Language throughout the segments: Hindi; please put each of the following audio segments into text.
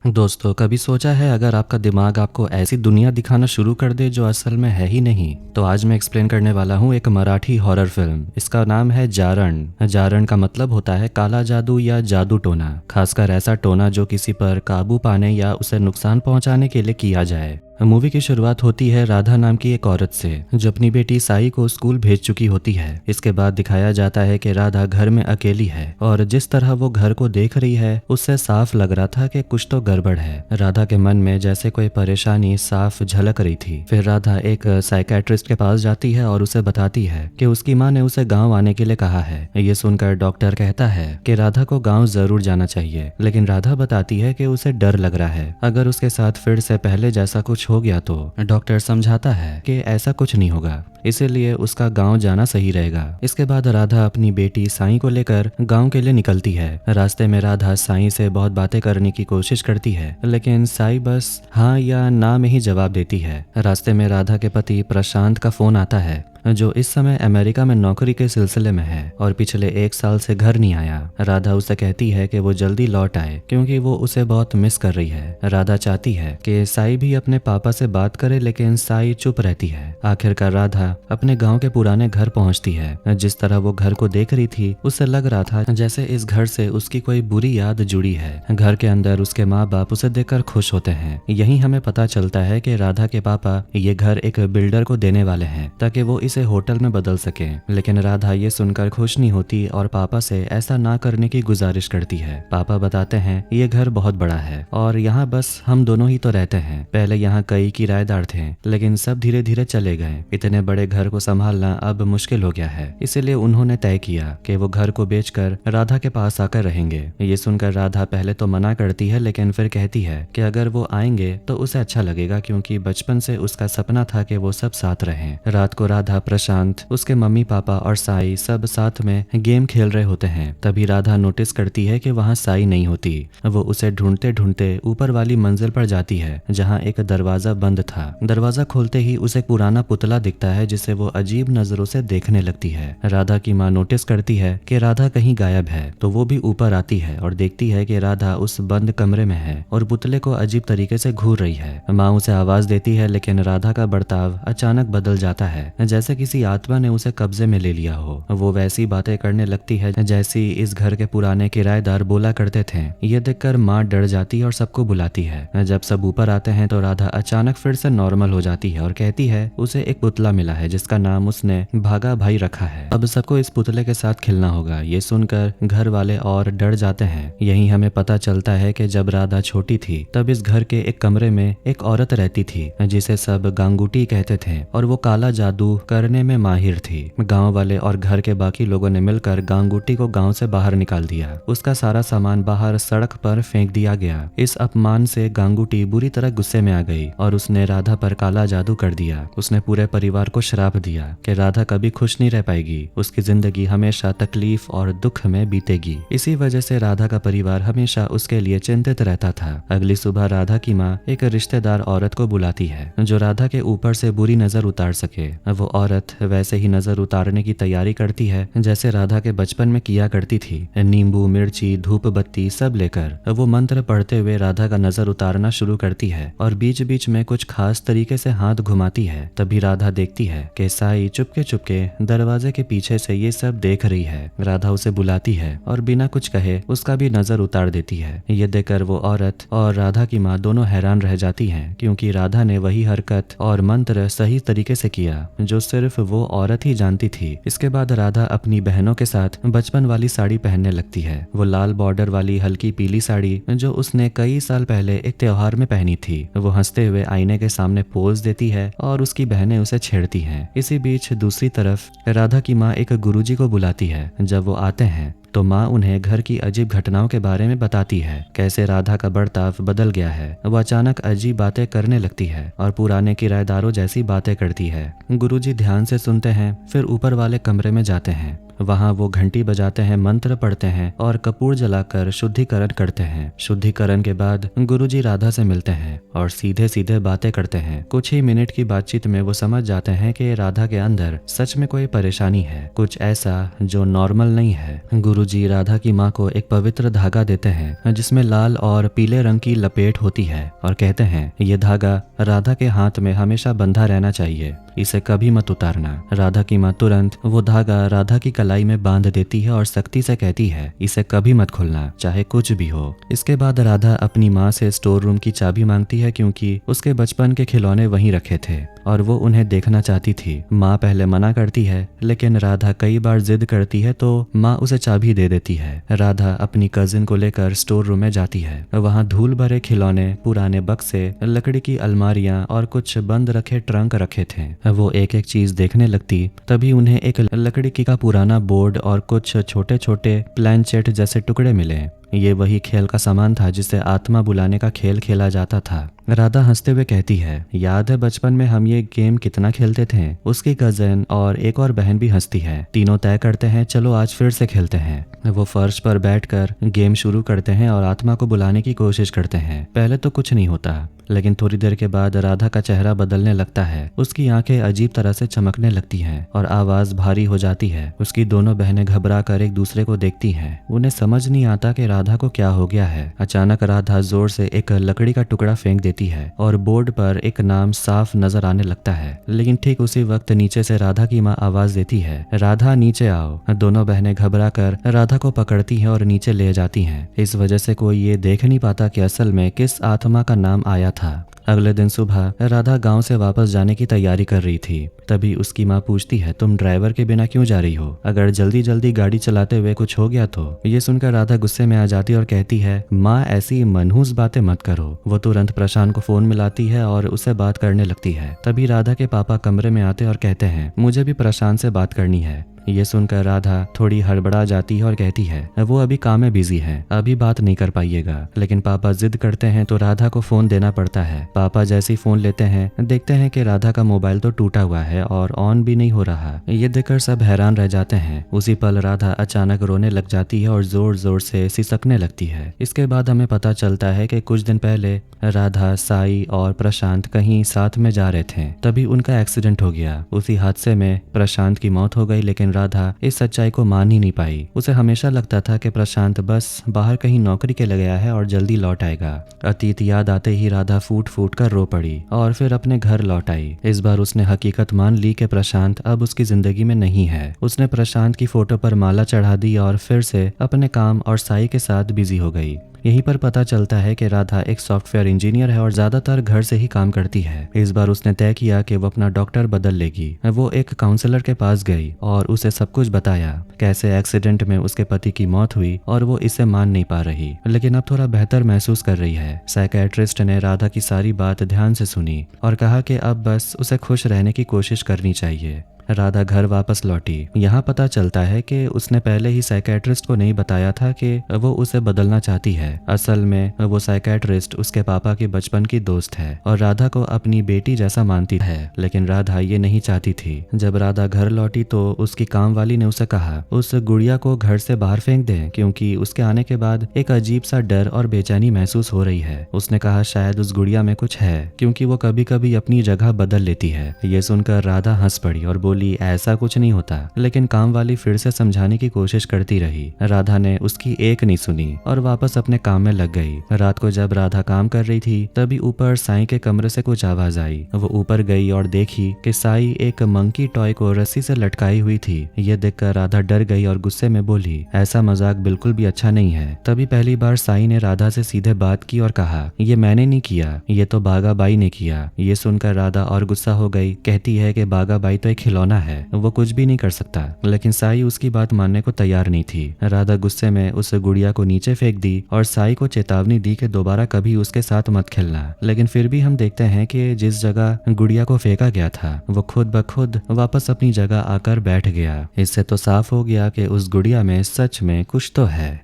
दोस्तों, कभी सोचा है अगर आपका दिमाग आपको ऐसी दुनिया दिखाना शुरू कर दे जो असल में है ही नहीं। तो आज मैं एक्सप्लेन करने वाला हूँ एक मराठी हॉरर फिल्म। इसका नाम है जारण। जारण का मतलब होता है काला जादू या जादू टोना, खासकर ऐसा टोना जो किसी पर काबू पाने या उसे नुकसान पहुंचाने के लिए किया जाए। मूवी की शुरुआत होती है राधा नाम की एक औरत से जो अपनी बेटी साई को स्कूल भेज चुकी होती है। इसके बाद दिखाया जाता है कि राधा घर में अकेली है और जिस तरह वो घर को देख रही है उससे साफ लग रहा था कि कुछ तो गड़बड़ है। राधा के मन में जैसे कोई परेशानी साफ झलक रही थी। फिर राधा एक साइकेट्रिस्ट के पास जाती है और उसे बताती है कि उसकी माँ ने उसे गाँव आने के लिए कहा है। ये सुनकर डॉक्टर कहता है कि राधा को गाँव जरूर जाना चाहिए, लेकिन राधा बताती है कि उसे डर लग रहा है। अगर उसके साथ फिर से पहले जैसा कुछ हो गया तो डॉक्टर समझाता है कि ऐसा कुछ नहीं होगा, इसीलिए उसका गांव जाना सही रहेगा। इसके बाद राधा अपनी बेटी साई को लेकर गांव के लिए निकलती है। रास्ते में राधा साई से बहुत बातें करने की कोशिश करती है, लेकिन साई बस हाँ या ना में ही जवाब देती है। रास्ते में राधा के पति प्रशांत का फोन आता है जो इस समय अमेरिका में नौकरी के सिलसिले में है और पिछले 1 साल से घर नहीं आया। राधा उसे कहती है कि वो जल्दी लौट आए क्योंकि वो उसे बहुत मिस कर रही है। राधा चाहती है कि साई भी अपने पापा से बात करे, लेकिन साई चुप रहती है। आखिरकार राधा अपने गांव के पुराने घर पहुंचती है। जिस तरह वो घर को देख रही थी उससे लग रहा था जैसे इस घर से उसकी कोई बुरी याद जुड़ी है। घर के अंदर उसके माँ बाप उसे देखकर खुश होते हैं। यही हमें पता चलता है कि राधा के पापा ये घर एक बिल्डर को देने वाले हैं ताकि वो इसे होटल में बदल सके। लेकिन राधा ये सुनकर खुश नहीं होती और पापा से ऐसा ना करने की गुजारिश करती है। पापा बताते हैं ये घर बहुत बड़ा है और यहाँ बस हम दोनों ही तो रहते हैं। पहले यहाँ कई किराएदार थे, लेकिन सब धीरे धीरे चले गए। इतने बड़े घर को संभालना अब मुश्किल हो गया है, इसीलिए उन्होंने तय किया कि वो घर को बेचकर राधा के पास आकर रहेंगे। ये सुनकर राधा पहले तो मना करती है, लेकिन फिर कहती है कि अगर वो आएंगे तो उसे अच्छा लगेगा क्योंकि बचपन से उसका सपना था कि वो सब साथ रहें। रात को राधा, प्रशांत, उसके मम्मी पापा और साई सब साथ में गेम खेल रहे होते हैं। तभी राधा नोटिस करती है कि वहाँ साई नहीं होती। वो उसे ढूंढते ढूंढते ऊपर वाली मंजिल पर जाती है जहाँ एक दरवाजा बंद था। दरवाजा खोलते ही उसे पुराना पुतला दिखता है जिसे वो अजीब नजरों से देखने लगती है। राधा की माँ नोटिस करती है कि राधा कहीं गायब है, तो वो भी ऊपर आती है और देखती है कि राधा उस बंद कमरे में है और पुतले को अजीब तरीके से घूर रही है। माँ उसे आवाज देती है, लेकिन राधा का बर्ताव अचानक बदल जाता है, जैसे किसी आत्मा ने उसे कब्जे में ले लिया हो। वो वैसी बातें करने लगती है जैसी इस घर के पुराने किराएदार बोला करते थे। ये देखकर माँ डर जाती है और सबको बुलाती है। जब सब ऊपर आते हैं तो राधा अचानक फिर से नॉर्मल हो जाती है और कहती है उसे एक पुतला मिला है जिसका नाम उसने भागा भाई रखा है। अब सबको इस पुतले के साथ खेलना होगा। ये सुनकर घर वाले और डर जाते हैं। यही हमें पता चलता है कि जब राधा छोटी थी तब इस घर के एक कमरे में एक औरत रहती थी जिसे सब गांगुटी कहते थे और वो काला जादू करने में माहिर थी। गांव वाले और घर के बाकी लोगों ने मिलकर गांगुटी को गांव से बाहर निकाल दिया। उसका सारा सामान बाहर सड़क पर फेंक दिया गया। इस अपमान से गांगुटी बुरी तरह गुस्से में आ गई और उसने राधा पर काला जादू कर दिया। उसने पूरे परिवार को श्राप दिया कि राधा कभी खुश नहीं रह पाएगी, उसकी जिंदगी हमेशा तकलीफ और दुख में बीतेगी। इसी वजह से राधा का परिवार हमेशा उसके लिए चिंतित रहता था। अगली सुबह राधा की माँ एक रिश्तेदार औरत को बुलाती है जो राधा के ऊपर से बुरी नजर उतार सके। वो औरत वैसे ही नजर उतारने की तैयारी करती है जैसे राधा के बचपन में किया करती थी। नींबू, मिर्ची, धूप बत्ती सब लेकर वो मंत्र पढ़ते हुए राधा का नजर उतारना शुरू करती है और बीच बीच में कुछ खास तरीके से हाथ घुमाती है। तभी राधा देखती है कि साई चुपके चुपके दरवाजे के पीछे से ये सब देख रही है। राधा उसे बुलाती है और बिना कुछ कहे उसका भी नजर उतार देती है। ये देखकर वो औरत और राधा की माँ दोनों हैरान रह जाती हैं क्योंकि राधा ने वही हरकत और मंत्र सही तरीके से किया जो सिर्फ वो औरत ही जानती थी। इसके बाद राधा अपनी बहनों के साथ बचपन वाली साड़ी पहनने लगती है। वो लाल बॉर्डर वाली हल्की पीली साड़ी जो उसने कई साल पहले एक त्योहार में पहनी थी। वो हंसते हुए आईने के सामने पोज देती है और उसकी बहनें उसे छेड़ती हैं। इसी बीच दूसरी तरफ राधा की माँ एक गुरुजी को बुलाती है। जब वो आते हैं तो माँ उन्हें घर की अजीब घटनाओं के बारे में बताती है, कैसे राधा का बर्ताव बदल गया है। वो अचानक अजीब बातें करने लगती है और पुराने किराएदारों जैसी बातें करती है। गुरुजी ध्यान से सुनते हैं, फिर ऊपर वाले कमरे में जाते हैं। वहाँ वो घंटी बजाते हैं, मंत्र पढ़ते हैं और कपूर जलाकर शुद्धिकरण करते हैं। शुद्धिकरण के बाद गुरुजी राधा से मिलते हैं और सीधे सीधे बातें करते हैं। कुछ ही मिनट की बातचीत में वो समझ जाते हैं कि राधा के अंदर सच में कोई परेशानी है, कुछ ऐसा जो नॉर्मल नहीं है। गुरुजी राधा की माँ को एक पवित्र धागा देते हैं जिसमें लाल और पीले रंग की लपेट होती है और कहते हैं ये धागा राधा के हाथ में हमेशा बंधा रहना चाहिए, इसे कभी मत उतारना। राधा की माँ तुरंत वो धागा राधा की कलाई में बांध देती है और सख्ती से कहती है इसे कभी मत खोलना, चाहे कुछ भी हो। इसके बाद राधा अपनी माँ से स्टोर रूम की चाबी मांगती है क्योंकि उसके बचपन के खिलौने वहीं रखे थे और वो उन्हें देखना चाहती थी। माँ पहले मना करती है लेकिन राधा कई बार जिद करती है तो माँ उसे चाबी दे देती है। राधा अपनी कजिन को लेकर स्टोर रूम में जाती है। वहाँ धूल भरे खिलौने, पुराने बक्से, लकड़ी की अलमारियां और कुछ बंद रखे ट्रंक रखे थे। वो एक एक चीज देखने लगती, तभी उन्हें एक लकड़ी का पुराना बोर्ड और कुछ छोटे छोटे प्लैंचेट जैसे टुकड़े मिले। ये वही खेल का सामान था जिसे आत्मा बुलाने का खेल खेला जाता था। राधा हंसते हुए कहती है याद है बचपन में हम ये गेम कितना खेलते थे। उसकी कजन और एक और बहन भी हंसती है। तीनों तय करते हैं चलो आज फिर से खेलते हैं। वो फर्श पर बैठकर गेम शुरू करते हैं और आत्मा को बुलाने की कोशिश करते हैं। पहले तो कुछ नहीं होता लेकिन थोड़ी देर के बाद राधा का चेहरा बदलने लगता है। उसकी आंखें अजीब तरह से चमकने लगती हैं और आवाज भारी हो जाती है। उसकी दोनों बहनें घबरा कर एक दूसरे को देखती हैं। उन्हें समझ नहीं आता कि राधा को क्या हो गया है। अचानक राधा जोर से एक लकड़ी का टुकड़ा फेंक देती है और बोर्ड पर एक नाम साफ नजर आने लगता है। लेकिन ठीक उसी वक्त नीचे से राधा की माँ आवाज देती है राधा नीचे आओ। दोनों बहनें घबरा कर राधा को पकड़ती हैं और नीचे ले जाती हैं। इस वजह से कोई ये देख नहीं पाता कि असल में किस आत्मा का नाम आया था। अगले दिन सुबह राधा गांव से वापस जाने की तैयारी कर रही थी। तभी उसकी माँ पूछती है तुम ड्राइवर के बिना क्यों जा रही हो? अगर जल्दी जल्दी गाड़ी चलाते हुए कुछ हो गया तो? ये सुनकर राधा गुस्से में आ जाती और कहती है माँ ऐसी मनहूस बातें मत करो। वो तुरंत प्रशांत को फोन मिलाती है और उससे बात करने लगती है। तभी राधा के पापा कमरे में आते और कहते हैं मुझे भी प्रशांत से बात करनी है। ये सुनकर राधा थोड़ी हड़बड़ा जाती है और कहती है वो अभी काम में बिजी है, अभी बात नहीं कर पाइएगा। लेकिन पापा जिद करते हैं तो राधा को फोन देना पड़ता है। पापा जैसे ही फोन लेते हैं देखते हैं कि राधा का मोबाइल तो टूटा हुआ है और ऑन भी नहीं हो रहा। ये देखकर सब हैरान रह जाते हैं। उसी पल राधा अचानक रोने लग जाती है और जोर जोर से सिसकने लगती है। इसके बाद हमें पता चलता है कि कुछ दिन पहले राधा, साई और प्रशांत कहीं साथ में जा रहे थे। तभी उनका एक्सीडेंट हो गया। उसी हादसे में प्रशांत की मौत हो गई लेकिन राधा इस सच्चाई को मान ही नहीं पाई। उसे हमेशा लगता था कि प्रशांत बस बाहर कहीं नौकरी के लिए गया है और जल्दी लौट आएगा। अतीत याद आते ही राधा फूट फूट कर रो पड़ी और फिर अपने घर लौट आई। इस बार उसने हकीकत मान ली कि प्रशांत अब उसकी जिंदगी में नहीं है। उसने प्रशांत की फोटो पर माला चढ़ा दी और फिर से अपने काम और साई के साथ बिजी हो गई। यहीं पर पता चलता है कि राधा एक सॉफ्टवेयर इंजीनियर है और ज्यादातर घर से ही काम करती है। इस बार उसने तय किया कि वो अपना डॉक्टर बदल लेगी। वो एक काउंसलर के पास गई और उसे सब कुछ बताया, कैसे एक्सीडेंट में उसके पति की मौत हुई और वो इसे मान नहीं पा रही लेकिन अब थोड़ा बेहतर महसूस कर रही है। साइकियाट्रिस्ट ने राधा की सारी बात ध्यान से सुनी और कहा कि अब बस उसे खुश रहने की कोशिश करनी चाहिए। राधा घर वापस लौटी। यहाँ पता चलता है कि उसने पहले ही साइकियाट्रिस्ट को नहीं बताया था कि वो उसे बदलना चाहती है। असल में वो साइकियाट्रिस्ट उसके पापा के बचपन की दोस्त है और राधा को अपनी बेटी जैसा मानती है, लेकिन राधा ये नहीं चाहती थी। जब राधा घर लौटी तो उसकी काम वाली ने उसे कहा उस गुड़िया को घर से बाहर फेंक दे क्योंकि उसके आने के बाद एक अजीब सा डर और बेचैनी महसूस हो रही है। उसने कहा शायद उस गुड़िया में कुछ है क्योंकि वो कभी कभी अपनी जगह बदल लेती है। ये सुनकर राधा हंस पड़ी और बोली ऐसा कुछ नहीं होता, लेकिन काम वाली फिर से समझाने की कोशिश करती रही। राधा ने उसकी एक नहीं सुनी और वापस अपने काम में लग गई। रात को जब राधा काम कर रही थी तभी ऊपर साई के कमरे से कुछ आवाज आई। वो ऊपर गई और देखी कि साई एक मंकी टॉय को रस्सी से लटकाई हुई थी। ये देखकर राधा डर गई और गुस्से में बोली ऐसा मजाक बिल्कुल भी अच्छा नहीं है। तभी पहली बार साई ने राधा से सीधे बात की और कहा ये मैंने नहीं किया, ये तो बागा बाई ने किया। ये सुनकर राधा और गुस्सा हो गई। कहती है कि बागा बाई तो एक खिलौना है, वो कुछ भी नहीं कर सकता। लेकिन साई उसकी बात मानने को तैयार नहीं थी। राधा गुस्से में उस गुड़िया को नीचे फेंक दी और साई को चेतावनी दी कि दोबारा कभी उसके साथ मत खेलना। लेकिन फिर भी हम देखते हैं कि जिस जगह गुड़िया को फेंका गया था वो खुद ब खुद वापस अपनी जगह आकर बैठ गया। इससे तो साफ हो गया कि उस गुड़िया में सच में कुछ तो है।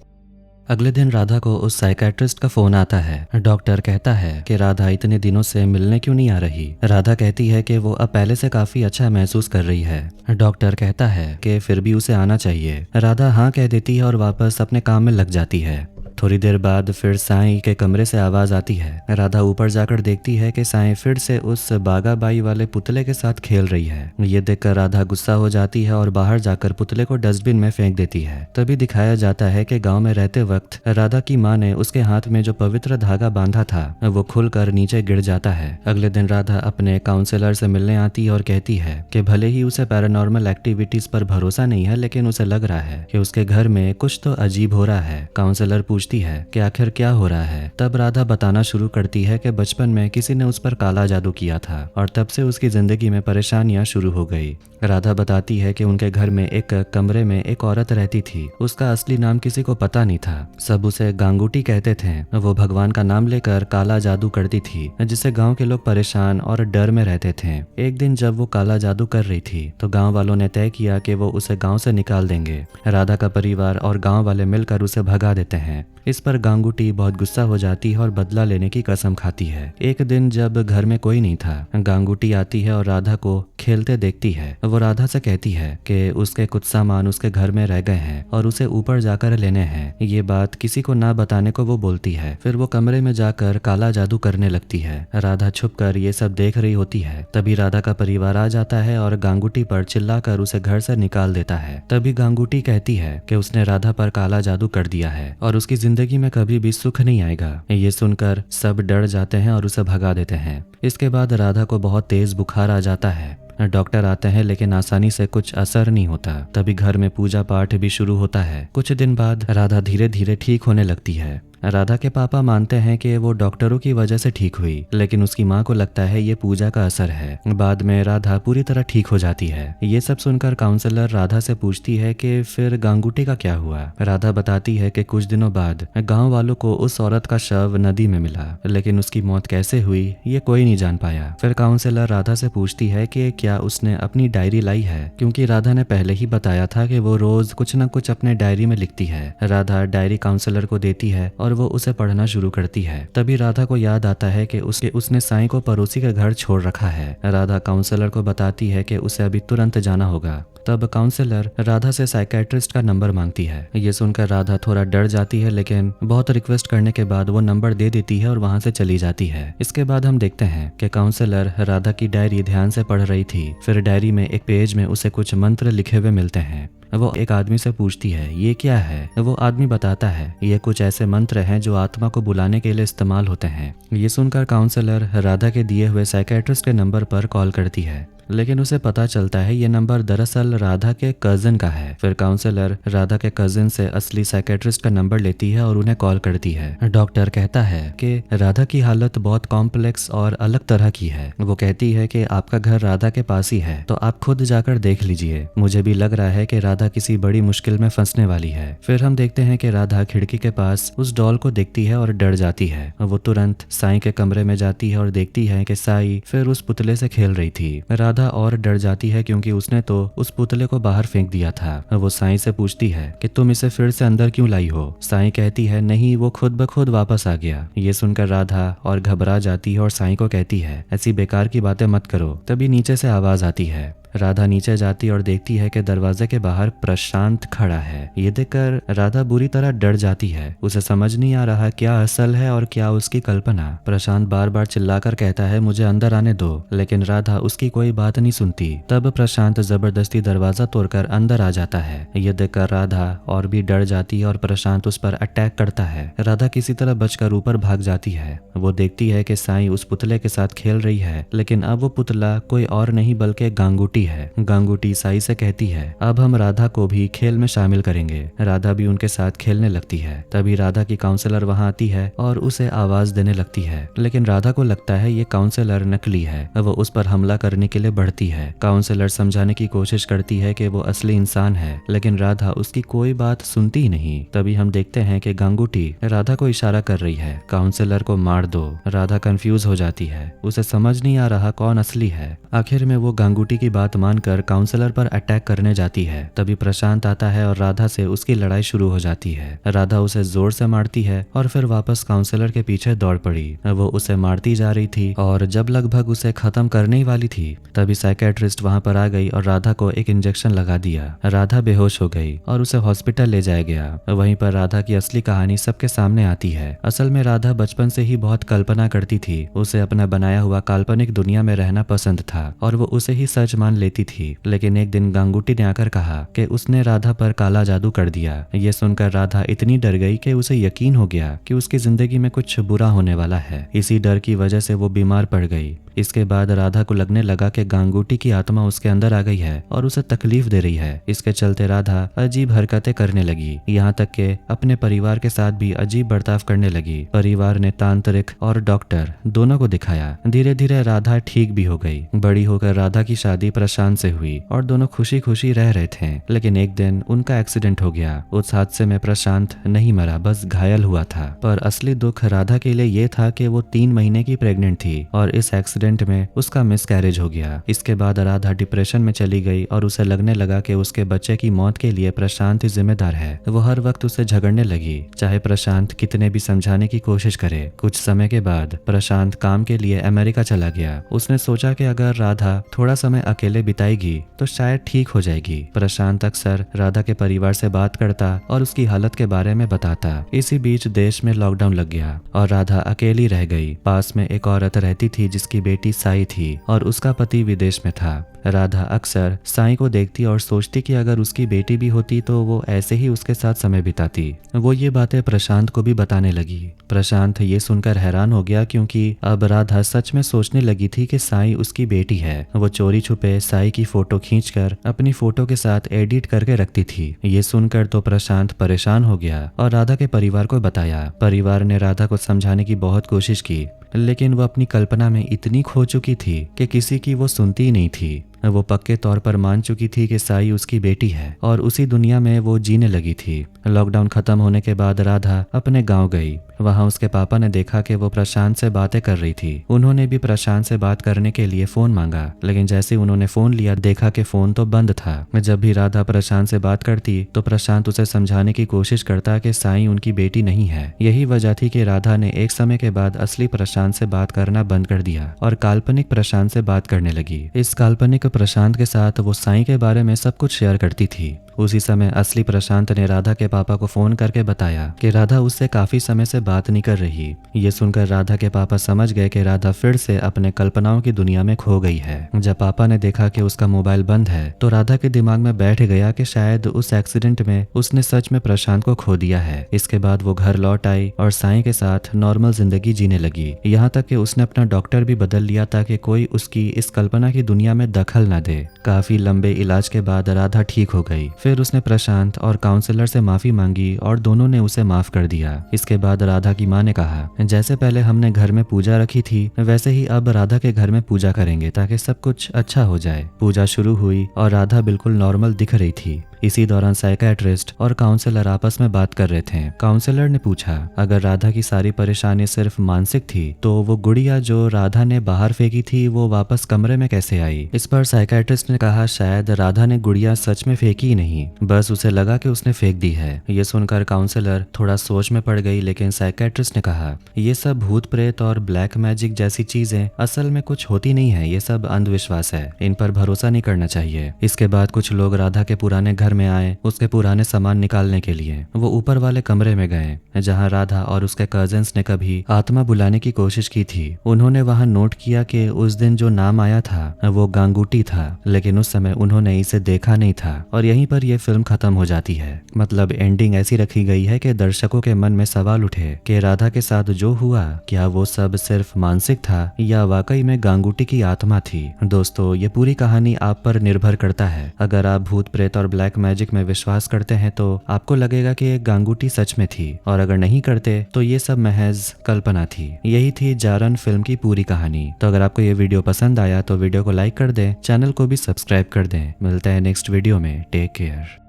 अगले दिन राधा को उस साइकेट्रिस्ट का फोन आता है। डॉक्टर कहता है कि राधा इतने दिनों से मिलने क्यों नहीं आ रही। राधा कहती है कि वो अब पहले से काफी अच्छा महसूस कर रही है। डॉक्टर कहता है कि फिर भी उसे आना चाहिए। राधा हाँ कह देती है और वापस अपने काम में लग जाती है। थोड़ी देर बाद फिर साईं के कमरे से आवाज आती है। राधा ऊपर जाकर देखती है कि साईं फिर से उस बागाबाई वाले पुतले के साथ खेल रही है। ये देखकर राधा गुस्सा हो जाती है और बाहर जाकर पुतले को डस्टबिन में फेंक देती है। तभी दिखाया जाता है कि गांव में रहते वक्त राधा की माँ ने उसके हाथ में जो पवित्र धागा बांधा था वो खुलकर नीचे गिर जाता है। अगले दिन राधा अपने काउंसलर से मिलने आती है और कहती है कि भले ही उसे पैरानॉर्मल एक्टिविटीज पर भरोसा नहीं है, लेकिन उसे लग रहा है कि उसके घर में कुछ तो अजीब हो रहा है। काउंसलर पूछती है कि आखिर क्या हो रहा है। तब राधा बताना शुरू करती है कि बचपन में किसी ने उस पर काला जादू किया था और तब से उसकी जिंदगी में परेशानियां शुरू हो गई। राधा बताती है कि उनके घर में एक कमरे में एक औरत रहती थी। उसका असली नाम किसी को पता नहीं था, सब उसे गांगुटी कहते थे। वो भगवान का नाम लेकर काला जादू करती थी, जिससे गांव के लोग परेशान और डर में रहते थे। एक दिन जब वो काला जादू कर रही थी तो गांव वालों ने तय किया कि वो उसे गांव से निकाल देंगे। राधा का परिवार और गांव वाले मिलकर उसे भगा देते हैं। इस पर गांगुटी बहुत गुस्सा हो जाती है और बदला लेने की कसम खाती है। एक दिन जब घर में कोई नहीं था, गांगुटी आती है और राधा को खेलते देखती है। वो राधा से कहती है कि उसके कुछ सामान उसके घर में रह गए हैं और उसे ऊपर जाकर लेने हैं। ये बात किसी को ना बताने को वो बोलती है। फिर वो कमरे में जाकर काला जादू करने लगती है। राधा छुपकर ये सब देख रही होती है। तभी राधा का परिवार आ जाता है और गांगुटी पर चिल्लाकर उसे घर से निकाल देता है। तभी गांगुटी कहती है कि उसने राधा पर काला जादू कर दिया है और उसकी जिंदगी में कभी भी सुख नहीं आएगा। ये सुनकर सब डर जाते हैं और उसे भगा देते हैं। इसके बाद राधा को बहुत तेज बुखार आ जाता है। डॉक्टर आते हैं लेकिन आसानी से कुछ असर नहीं होता। तभी घर में पूजा पाठ भी शुरू होता है। कुछ दिन बाद राधा धीरे धीरे ठीक होने लगती है। राधा के पापा मानते हैं कि वो डॉक्टरों की वजह से ठीक हुई, लेकिन उसकी माँ को लगता है ये पूजा का असर है। बाद में राधा पूरी तरह ठीक हो जाती है। ये सब सुनकर काउंसलर राधा से पूछती है कि फिर गांगुटी का क्या हुआ। राधा बताती है कि कुछ दिनों बाद गांव वालों को उस औरत का शव नदी में मिला, लेकिन उसकी मौत कैसे हुई ये कोई नहीं जान पाया। फिर काउंसलर राधा से पूछती है कि क्या उसने अपनी डायरी लाई है, क्योंकि राधा ने पहले ही बताया था कि वो रोज कुछ न कुछ अपने डायरी में लिखती है। राधा डायरी काउंसलर को देती है और वो उसे पढ़ना शुरू करती है। तभी राधा को याद आता है कि उसने साईं को पड़ोसी के घर छोड़ रखा है। राधा काउंसलर को बताती है कि उसे अभी तुरंत जाना होगा। तब काउंसलर राधा से साइकेट्रिस्ट का नंबर मांगती है। ये सुनकर राधा थोड़ा डर जाती है, लेकिन बहुत रिक्वेस्ट करने के बाद वो नंबर दे देती है और वहां से चली जाती है। इसके बाद हम देखते हैं कि काउंसलर राधा की डायरी ध्यान से पढ़ रही थी। फिर डायरी में एक पेज में उसे कुछ मंत्र लिखे हुए मिलते हैं। वो एक आदमी से पूछती है ये क्या है। वो आदमी बताता है ये कुछ ऐसे मंत्र हैं जो आत्मा को बुलाने के लिए इस्तेमाल होते हैं। ये सुनकर काउंसलर राधा के दिए हुए साइकेट्रिस्ट के नंबर पर कॉल करती है, लेकिन उसे पता चलता है ये नंबर दरअसल राधा के कजिन का है। फिर काउंसलर राधा के कजिन से असली साइकेट्रिस्ट का नंबर लेती है और उन्हें कॉल करती है। डॉक्टर कहता है कि राधा की हालत बहुत कॉम्प्लेक्स और अलग तरह की है। वो कहती है कि आपका घर राधा के पास ही है, तो आप खुद जाकर देख लीजिए। मुझे भी लग रहा है कि राधा किसी बड़ी मुश्किल में फंसने वाली है। फिर हम देखते हैं कि राधा खिड़की के पास उस डॉल को देखती है और डर जाती है। वो तुरंत साईं के कमरे में जाती है और देखती है कि साईं फिर उस पुतले से खेल रही थी। राधा और डर जाती है क्योंकि उसने तो उस पुतले को बाहर फेंक दिया था। वो साईं से पूछती है कि तुम इसे फिर से अंदर क्यों लाई हो। साईं कहती है नहीं, वो खुद ब खुद वापस आ गया। ये सुनकर राधा और घबरा जाती है और साईं को कहती है ऐसी बेकार की बातें मत करो। तभी नीचे से आवाज आती है। राधा नीचे जाती और देखती है कि दरवाजे के बाहर प्रशांत खड़ा है। ये देखकर राधा बुरी तरह डर जाती है। उसे समझ नहीं आ रहा क्या असल है और क्या उसकी कल्पना। प्रशांत बार बार चिल्लाकर कहता है मुझे अंदर आने दो, लेकिन राधा उसकी कोई बात नहीं सुनती। तब प्रशांत जबरदस्ती दरवाजा तोड़कर अंदर आ जाता है। ये देखकर राधा और भी डर जाती है और प्रशांत उस पर अटैक करता है। राधा किसी तरह बचकर ऊपर भाग जाती है। वो देखती है कि साईं उस पुतले के साथ खेल रही है, लेकिन अब वो पुतला कोई और नहीं बल्कि गांगुटी है। गांगुटी साईं से कहती है अब हम राधा को भी खेल में शामिल करेंगे। राधा भी उनके साथ खेलने लगती है। तभी राधा की काउंसलर वहां आती है और उसे आवाज देने लगती है, लेकिन राधा को लगता है ये काउंसलर नकली है। वो उस पर हमला करने के लिए बढ़ती है। काउंसलर समझाने की कोशिश करती है कि वो असली इंसान है, लेकिन राधा उसकी कोई बात सुनती ही नहीं। तभी हम देखते हैं कि गांगुटी राधा को इशारा कर रही है काउंसलर को मार दो। राधा कंफ्यूज हो जाती है, उसे समझ नहीं आ रहा कौन असली है। आखिर में वो गांगुटी की बात बात मानकर काउंसलर पर अटैक करने जाती है। तभी प्रशांत आता है और राधा से उसकी लड़ाई शुरू हो जाती है। राधा उसे जोर से मारती है और फिर वापस काउंसलर के पीछे दौड़ पड़ी। वो उसे मारती जा रही थी और जब लगभग उसे खत्म करने ही वाली थी तभी साइकेट्रिस्ट वहां पर आ गई और राधा को एक इंजेक्शन लगा दिया। राधा बेहोश हो गई और उसे हॉस्पिटल ले जाया गया। वहीं पर राधा की असली कहानी सबके सामने आती है। असल में राधा बचपन से ही बहुत कल्पना करती थी। उसे अपना बनाया हुआ काल्पनिक दुनिया में रहना पसंद था और वो उसे ही सच मान लेती थी। लेकिन एक दिन गांगुटी ने आकर कहा कि उसने राधा पर काला जादू कर दिया। ये सुनकर राधा इतनी डर गई कि उसे यकीन हो गया कि उसकी जिंदगी में कुछ बुरा होने वाला है। इसी डर की वजह से वो बीमार पड़ गई। इसके बाद राधा को लगने लगा कि गांगुटी की आत्मा उसके अंदर आ गई है और उसे तकलीफ दे रही है। इसके चलते राधा अजीब हरकतें करने लगी, यहाँ तक कि अपने परिवार के साथ भी अजीब बर्ताव करने लगी। परिवार ने तांत्रिक और डॉक्टर दोनों को दिखाया। धीरे धीरे राधा ठीक भी हो गई। बड़ी होकर राधा की शादी प्रशांत से हुई और दोनों खुशी खुशी रह रहे थे। लेकिन एक दिन उनका एक्सीडेंट हो गया। उस हादसे में प्रशांत नहीं मरा, बस घायल हुआ था। पर असली दुख राधा के लिए ये था कि वो 3 महीने की प्रेग्नेंट थी और इस एक्सीडेंट में उसका मिसकैरेज हो गया। इसके बाद राधा डिप्रेशन में चली गई और उसे लगने लगा कि उसके बच्चे की मौत के लिए प्रशांत ही जिम्मेदार है। वो हर वक्त उसे झगड़ने लगी, चाहे प्रशांत कितने भी समझाने की कोशिश करे। कुछ समय के बाद प्रशांत काम के लिए अमेरिका चला गया। उसने सोचा कि अगर राधा थोड़ा समय अकेले बिताएगी तो शायद ठीक हो जाएगी। प्रशांत अक्सर राधा के परिवार से बात करता और उसकी हालत के बारे में बताता। इसी बीच देश में लॉकडाउन लग गया और राधा अकेली रह गई। पास में एक औरत रहती थी जिसकी बेटी साई थी और उसका पति विदेश में था। राधा अक्सर साई को देखती और सोचती कि अगर उसकी बेटी भी होती तो वो ऐसे ही उसके साथ समय बिताती। वो ये बातें प्रशांत को भी बताने लगी। प्रशांत ये सुनकर हैरान हो गया क्योंकि अब राधा सच में सोचने लगी थी कि साई उसकी बेटी है। वो चोरी छुपे साई की फोटो खींचकर अपनी फोटो के साथ एडिट करके रखती थी। ये सुनकर तो प्रशांत परेशान हो गया और राधा के परिवार को बताया। परिवार ने राधा को समझाने की बहुत कोशिश की लेकिन वो अपनी कल्पना में इतनी खो चुकी थी कि किसी की वो सुनती ही नहीं थी। वो पक्के तौर पर मान चुकी थी कि साई उसकी बेटी है और उसी दुनिया में वो जीने लगी थी। लॉकडाउन खत्म होने के बाद राधा अपने गांव गई। वहां उसके पापा ने देखा कि वो प्रशांत से बातें कर रही थी। उन्होंने भी प्रशांत से बात करने के लिए फोन मांगा, लेकिन जैसे ही उन्होंने फोन लिया देखा कि फोन तो बंद था। जब भी राधा प्रशांत से बात करती तो प्रशांत उसे समझाने की कोशिश करता कि साई उनकी बेटी नहीं है। यही वजह थी कि राधा ने एक समय के बाद असली प्रशांत से बात करना बंद कर दिया और काल्पनिक प्रशांत से बात करने लगी। इस काल्पनिक प्रशांत के साथ वो साई के बारे में सब कुछ शेयर करती थी। उसी समय असली प्रशांत ने राधा के पापा को फोन करके बताया कि राधा उससे काफी समय से बात नहीं कर रही। ये सुनकर राधा के पापा समझ गए कि राधा फिर से अपने कल्पनाओं की दुनिया में खो गई है। जब पापा ने देखा कि उसका मोबाइल बंद है तो राधा के दिमाग में बैठ गया कि शायद उस एक्सीडेंट में उसने सच में प्रशांत को खो दिया है। इसके बाद वो घर लौट आई और साई के साथ नॉर्मल जिंदगी जीने लगी। यहाँ तक कि उसने अपना डॉक्टर भी बदल लिया ताकि कोई उसकी इस कल्पना की दुनिया में दखल न दे। काफी लंबे इलाज के बाद राधा ठीक हो गई। फिर उसने प्रशांत और काउंसलर से माफी मांगी और दोनों ने उसे माफ कर दिया। इसके बाद राधा की मां ने कहा, जैसे पहले हमने घर में पूजा रखी थी वैसे ही अब राधा के घर में पूजा करेंगे ताकि सब कुछ अच्छा हो जाए। पूजा शुरू हुई और राधा बिल्कुल नॉर्मल दिख रही थी। इसी दौरान साइकेट्रिस्ट और काउंसलर आपस में बात कर रहे थे। काउंसलर ने पूछा अगर राधा की सारी परेशानी सिर्फ मानसिक थी तो वो गुड़िया जो राधा ने बाहर फेंकी थी वो वापस कमरे में कैसे आई। इस पर साइकेट्रिस्ट ने कहा शायद राधा ने गुड़िया सच में फेंकी ही नहीं, बस उसे लगा कि उसने फेंक दी है। ये सुनकर काउंसलर थोड़ा सोच में पड़ गई, लेकिन साइकेट्रिस्ट ने कहा ये सब भूत प्रेत और ब्लैक मैजिक जैसी चीजें असल में कुछ होती नहीं है, ये सब अंधविश्वास है, इन पर भरोसा नहीं करना चाहिए। इसके बाद कुछ लोग राधा के पुराने घर में आए उसके पुराने सामान निकालने के लिए। वो ऊपर वाले कमरे में गए जहां राधा और उसके कजिन्स ने कभी आत्मा बुलाने की कोशिश की थी। उन्होंने वहां नोट किया कि उस दिन जो नाम आया था वो गांगुटी था, लेकिन उस समय उन्होंने इसे देखा नहीं था। और यहीं पर यह फिल्म खत्म हो जाती है। मतलब एंडिंग ऐसी रखी गई है कि दर्शकों के मन में सवाल उठे कि राधा के साथ जो हुआ क्या वो सब सिर्फ मानसिक था या वाकई में गांगुटी की आत्मा थी। दोस्तों ये पूरी कहानी आप पर निर्भर करता है। अगर आप भूत प्रेत और ब्लैक मैजिक में विश्वास करते हैं तो आपको लगेगा कि ये गांगुटी सच में थी, और अगर नहीं करते तो ये सब महज कल्पना थी। यही थी जारन फिल्म की पूरी कहानी। तो अगर आपको ये वीडियो पसंद आया तो वीडियो को लाइक कर दें, चैनल को भी सब्सक्राइब कर दें। मिलते हैं नेक्स्ट वीडियो में। Take care.